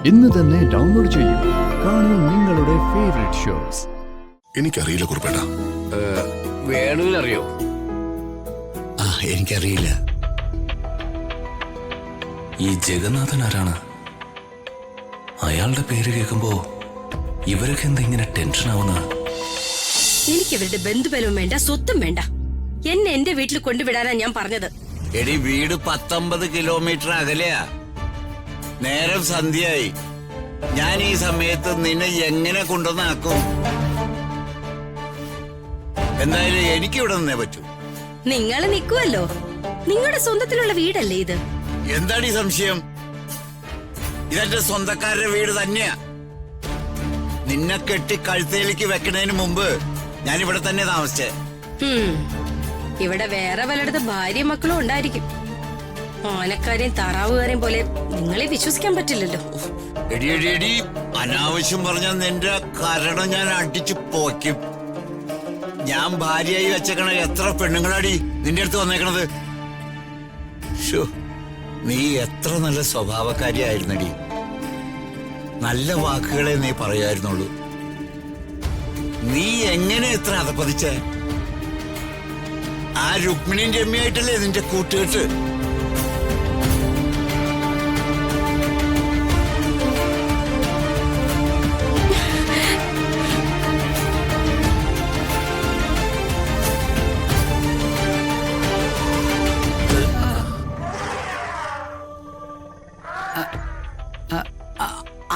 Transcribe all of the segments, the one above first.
ഇന്ന് തന്നെ ഡൗൺലോഡ് ചെയ്യൂ. കാണൂ നിങ്ങളുടെ ഫേവറേറ്റ് ഷോസ്. എനിക്കറിയില്ല കുറുപ്പേട്ടാ. വേണുവിനറിയോ? എനിക്കറിയില്ല. ഈ ജഗന്നാഥൻ ആരാണ്? അയാളുടെ പേര് കേൾക്കുമ്പോ ഇവരൊക്കെ എന്താ ഇങ്ങനെ ടെൻഷൻ ആവുന്ന? എനിക്ക് ഇവരുടെ ബന്ധുബലവും വേണ്ട, സ്വത്തും വേണ്ട. എന്നെ എന്റെ വീട്ടിൽ കൊണ്ടുവിടാനാ ഞാൻ പറഞ്ഞത്. എടി, വീട് 19 കിലോമീറ്റർ അകലെയാ. നേരം സന്ധ്യയായി. ഞാൻ ഈ സമയത്ത് നിന്നെ എങ്ങനെ കൊണ്ടുവന്നാക്കും? എന്തായാലും എനിക്ക് ഇവിടെ നിന്നേ പറ്റൂ. നിങ്ങൾ നിൽക്കുമല്ലോ, നിങ്ങളുടെ സ്വന്തത്തിലുള്ള വീടല്ലേ ഇത്? എന്താണ് ഈ സംശയം? ഇതെന്റെ സ്വന്തക്കാരുടെ വീട് തന്നെയാ. നിന്നെ കെട്ടി കഴുത്തേലേക്ക് വെക്കണതിന് മുമ്പ് ഞാൻ ഇവിടെ തന്നെ താമസിച്ചേ. ഇവിടെ വേറെ വല്ലയിടത്ത് ഭാര്യ മക്കളും ഉണ്ടായിരിക്കും. ആനക്കാരെയും താറാവുകാരെയും പോലെ നിങ്ങളെ വിശ്വസിക്കാൻ പറ്റില്ലല്ലോ. എടി എടി എടി, അനാവശ്യം പറഞ്ഞാൽ നിന്റെ കരണം ഞാൻ അടിച്ചു പോക്കും. ഞാൻ ഭാര്യയായി വെച്ചേക്കണ എത്ര പെണ്ണുങ്ങളാടി നിന്റെ അടുത്ത് വന്നേക്കണത്. നീ എത്ര നല്ല സ്വഭാവക്കാരിയായിരുന്നടി. നല്ല വാക്കുകളെ നീ പറയായിരുന്നുള്ളൂ. നീ എങ്ങനെ എത്ര അതപ്പതിച്ചേ? ആ രുക്മിണിയും രമ്യായിട്ടല്ലേ നിന്റെ കൂട്ടുകെട്ട്?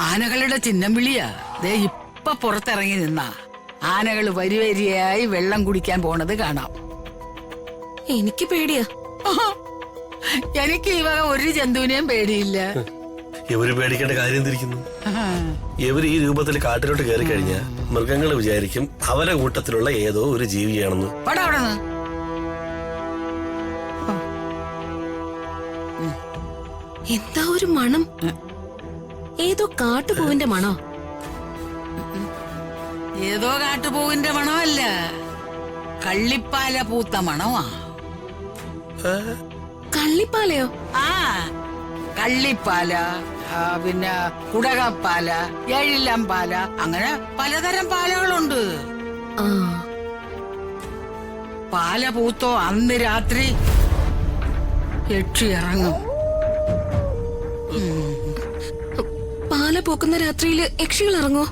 ആനകളുടെ ചിഹ്നം വിളിയാ. ദേ ഇപ്പൊ പുറത്തിറങ്ങി നിന്നാ ആനകൾ വരി വരിയായി വെള്ളം കുടിക്കാൻ പോണത് കാണാം. എനിക്ക് പേടിയാ. എനിക്ക് ഈ വക ഒരു ജന്തുവിനെയും പേടിയില്ല. ഇവര് പേടിക്കേണ്ട കാര്യം എന്തിരിക്കുന്നു? ഇവര് ഈ രൂപത്തിൽ കാട്ടിലോട്ട് കയറി കഴിഞ്ഞാൽ മൃഗങ്ങൾ വിചാരിക്കും അവരെ കൂട്ടത്തിലുള്ള ഏതോ ഒരു ജീവിയാണെന്ന്. എന്താ ഒരു മണം? ഏതോ കാട്ടുപൂവിന്റെ മണോ? ഏതോ കാട്ടുപൂവിന്റെ മണമല്ല, കള്ളിപ്പാല പൂത്ത മണമാ. കള്ളിപ്പാലയോ? ആ, കള്ളിപ്പാല, പിന്നെ കുടകപ്പാല, എഴിലം പാല, അങ്ങനെ പലതരം പാലകളുണ്ട്. പാല പൂത്തോ അന്ന് രാത്രി യക്ഷി ഇറങ്ങും. പാല പൂക്കുന്ന രാത്രിയില് യക്ഷികൾ ഇറങ്ങോ?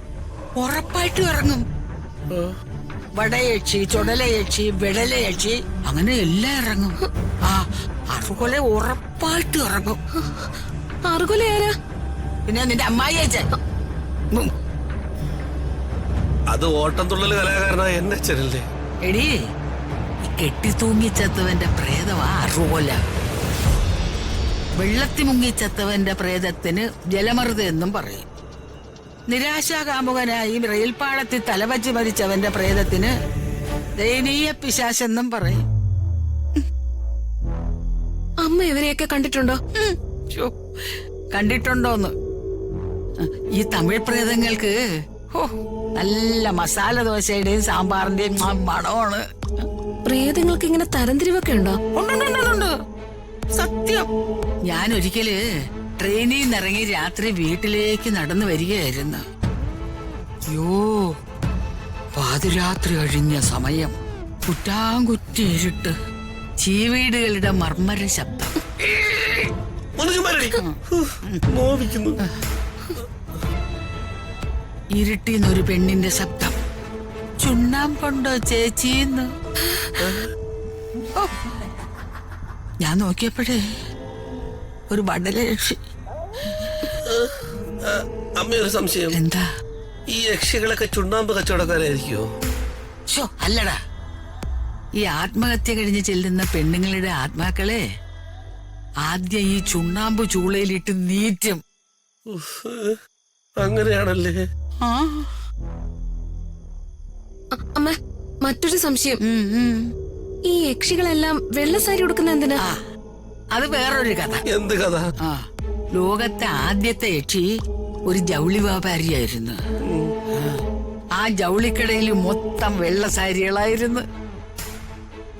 ഉറപ്പായിട്ടും ഇറങ്ങും. വടയക്ഷി, ചുടലയക്ഷി, വിടലയക്ഷി, അങ്ങനെ എല്ലാം ഇറങ്ങും. ആ, അറുകൊല ഉറപ്പായിട്ടും ഇറങ്ങും. അറുകൊല ആരാ? പിന്നെ നിന്റെ അമ്മായി അച്ഛൻ. അത് ഓട്ടം തുള്ളൽ കലാകാരനായ എന്നെ അച്ഛനല്ലേ? എടീ, കെട്ടിത്തൂങ്ങിച്ചത്തവന്റെ പ്രേതമാ അറുകൊല. വെള്ളത്തി മുങ്ങിച്ചത്തവന്റെ പ്രേതത്തിന് ജലമറുത എന്നും പറയും. നിരാശാകാമുകനായി റെയിൽപാളത്തിൽ തലവച്ച് മരിച്ചവന്റെ പ്രേതത്തിന് ദയനീയ പിശാചെന്നും പറയും. അമ്മ ഇവരെയൊക്കെ കണ്ടിട്ടുണ്ടോ? കണ്ടിട്ടുണ്ടോന്ന്? ഈ തമിഴ് പ്രേതങ്ങൾക്ക് നല്ല മസാല ദോശയുടെയും സാമ്പാറിന്റെയും മണമാണ്. പ്രേതങ്ങൾക്ക് ഇങ്ങനെ തരംതിരിവൊക്കെ ഉണ്ടോ? ഉണ്ട്, സത്യം. ഞാൻ ഒരിക്കല് ട്രെയിനിൽ നിന്നിറങ്ങി രാത്രി വീട്ടിലേക്ക് നടന്നു വരികയായിരുന്നു. യോ, പാതിരാത്രി കഴിഞ്ഞ സമയം, കുറ്റാങ്കുറ്റി ഇരുട്ട്, ചീവീടുകളുടെ മർമ്മര ശബ്ദം. ഇരുട്ടിന്നൊരു പെണ്ണിന്റെ ശബ്ദം. ചുണ്ണാമ്പുണ്ടോ ചേച്ചിന്ന്? ഞാൻ നോക്കിയപ്പോഴേ ഒരു വടലയക്ഷി. അമ്മയൊരു സംശയം. എന്താ? ഈ യക്ഷികളൊക്കെ ചുണ്ണാമ്പ് കച്ചവടക്കാരായിരിക്കോ? അല്ലടാ, ഈ ആത്മഹത്യ കഴിഞ്ഞ് ചെല്ലുന്ന പെണ്ണുങ്ങളുടെ ആത്മാക്കളെ ആദ്യം ഈ ചുണ്ണാമ്പ് ചൂളയിലിട്ട് നീറ്റും. അങ്ങനെയാണല്ലേ? അമ്മ, മറ്റൊരു സംശയം. ഈ യക്ഷികളെല്ലാം വെള്ളസാരി ഉടുക്കുന്ന എന്തിനാ? അത് വേറൊരു കഥ. എന്ത് കഥ? ലോകത്തെ ആദ്യത്തെ യക്ഷി ഒരു ജൗളി വ്യാപാരിയായിരുന്നു. ആ ജൗളിക്കടയിൽ മൊത്തം വെള്ളസാരികളായിരുന്നു.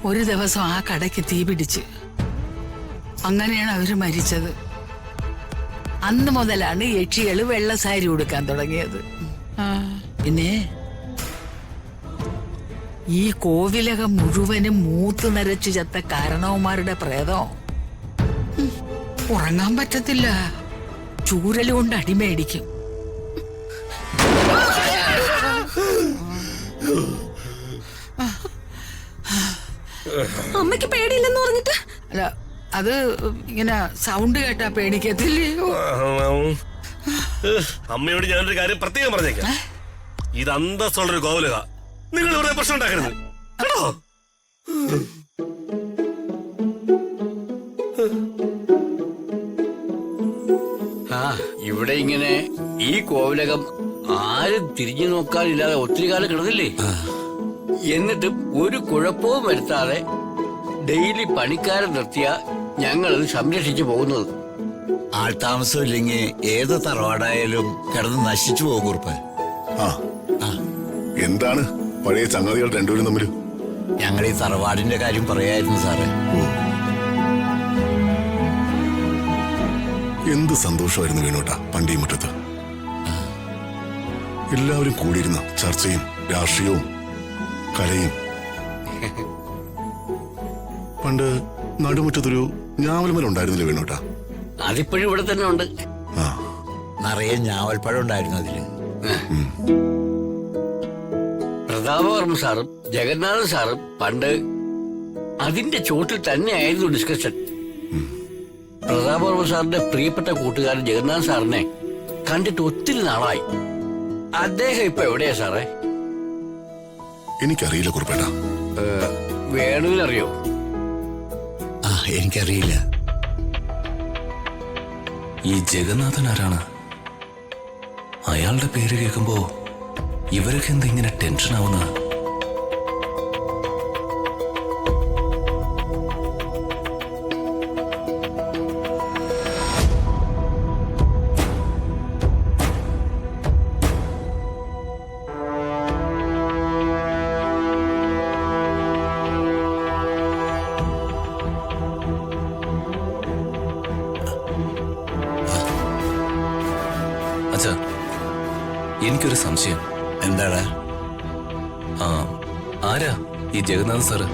ഒരു ദിവസം ആ കടയ്ക്ക് തീ പിടിച്ച് അങ്ങനെയാണ് അവര് മരിച്ചത്. അന്ന് മുതലാണ് യക്ഷികള് വെള്ള സാരി ഉടുക്കാൻ തുടങ്ങിയത്. പിന്നെ ഈ കോവിലകം മുഴുവനും മൂത്ത് നരച്ചു ചത്ത കാരണവന്മാരുടെ പ്രേതം ഉറങ്ങാൻ പറ്റത്തില്ല, ചൂരലുകൊണ്ട് അടിമേടിക്കും. അമ്മയ്ക്ക് പേടിയില്ലെന്ന് പറഞ്ഞിട്ട് അല്ല, അത് ഇങ്ങനെ സൗണ്ട് കേട്ടാ പേടിക്കത്തില്ലയോ? അമ്മയോട് ഞാനൊരു കാര്യം പ്രത്യേകം പറഞ്ഞേക്കാം. ഇത് അന്തസ്സുള്ളൊരു കോവിലക. നിങ്ങൾ ഇവിടെ പ്രശ്നം ഉണ്ടാക്കരുത് കേട്ടോ. ആ ഇവിടെ ഇങ്ങനെ ഈ കോവിലകം ആരും തിരിഞ്ഞു നോക്കാനില്ലാതെ ഒത്തിരി കാലം കിടന്നില്ലേ. എന്നിട്ടും ഒരു കുഴപ്പവും വരുത്താതെ ഡെയിലി പണിക്കാരെ നിർത്തിയ ഞങ്ങളത് സംരക്ഷിച്ചു പോകുന്നത്. ആൾതാമസം ഇല്ലെങ്കിൽ ഏത് തറവാടായാലും കിടന്ന് നശിച്ചു പോകും കുറുപ്പ്. ആ എന്താണ് പഴയ ചങ്ങാതികൾ രണ്ടുപേരും തമ്മിൽ? ഞങ്ങൾ ഈ തറവാടിന്റെ കാര്യം പറയായിരുന്നു സാറേ. എന്ത് സന്തോഷമായിരുന്നു വേണോട്ടാ പണ്ട് ഈ മുറ്റത്ത്. എല്ലാവരും കൂടിയിരുന്ന ചർച്ചയും രാഷ്ട്രീയവും കലയും. പണ്ട് നടുമുറ്റത്തൊരു ഞാവൽമരം ഉണ്ടായിരുന്നില്ല വേണോട്ടാ? അതിപ്പോഴും ഇവിടെ തന്നെ ഉണ്ട്. ആ നിറയെ ഞാവൽപ്പഴം ഉണ്ടായിരുന്നു അതില്. പ്രതാപവർമ്മ സാറും ജഗന്നാഥൻ സാറും പണ്ട് അതിന്റെ ചോട്ടിൽ തന്നെയായിരുന്നു ഡിസ്കഷൻ. പ്രതാപവർമ്മ സാറിന്റെ പ്രിയപ്പെട്ട കൂട്ടുകാരൻ ജഗന്നാഥൻ സാറിനെ കണ്ടിട്ട് ഒത്തിരി നാളായി. അദ്ദേഹം ഇപ്പൊ എവിടെയാ സാറേ? എനിക്കറിയില്ല കുറുപ്പേട്ടാ. വേണുവിനറിയോ? ആ എനിക്കറിയില്ല. ഈ ജഗന്നാഥൻ ആരാണ്? അയാളുടെ പേര് കേൾക്കുമ്പോ ഇവരൊക്കെ എന്താ ഇങ്ങനെ ടെൻഷൻ ആവുന്ന? അച്ഛാ, എനിക്കൊരു സംശയം. എന്താടാ? ആരാ ഈ ജഗന്നാഥ് സാറ്?